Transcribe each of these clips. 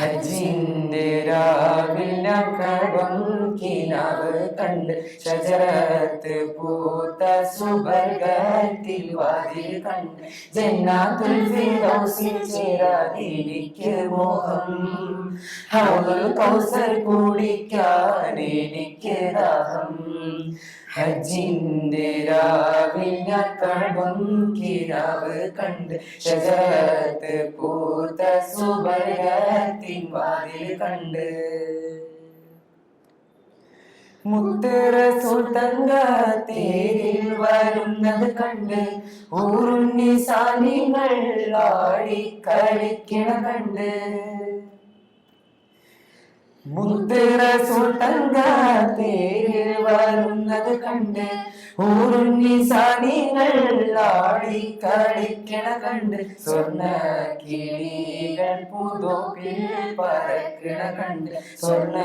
ഹജ്ജിന്റെ രാവിൽ ഞാൻ കടം കിനാവ് കണ്ട് ഷജറത്ത് പൂത്ത സുബർഗത്തിൽ വാതിൽ കണ്ട് ജന്നാത്തുൽ ഫിർദൗസിൽ ചേരാൻ എനിക്ക് മോഹം ഹൗലുൽ കൗസർ കുടിക്കാൻ എനിക്ക് ദാഹം ഹജ്ജിന്റെ രാവിൽ ഞാൻ കടം കിനാവ് കണ്ട് ഷജറത്ത് പൂത്ത സുബർഗത്തിൽ വാതിൽ കണ്ട് മുത്ത് റസൂൽ തങ്ക തേരിൽ വരുന്നത് കണ്ട് ഊറുണ്ണി സാനികൾ ആടിക്കളിക്കണ കണ്ട് മുത്ത് റസൂൽ തങ്ക തേരിൽ വരുന്നത് കണ്ട് ഊറുണ്ണി സാനികൾ ആടിക്കളിക്കണ കണ്ട് സ്വർണ്ണ കിളികൾ പൂന്തോപ്പിൽ പറക്കണ കണ്ട് സ്വർണ്ണ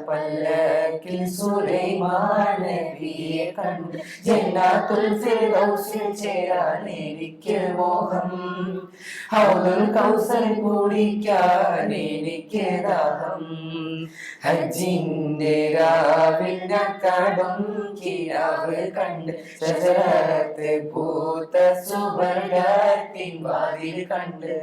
പല്ലക്കിൽ സുലൈമാൻ നബിയെ കണ്ട് ജന്നാത്തുൽ ഫിർദൗസിൽ ചേരാൻ എനിക്ക് മോഹം ഹൗലുൽ കൗസർ കുടിക്കാൻ എനിക്ക് ദാഹം ഹജ്ജിന്റെ രാവിൽ ഞാൻ കടം കിനാവ് കണ്ട് ഷജറത്ത് പൂത്ത സുബർഗത്തിൻ വാതിൽ കണ്ട്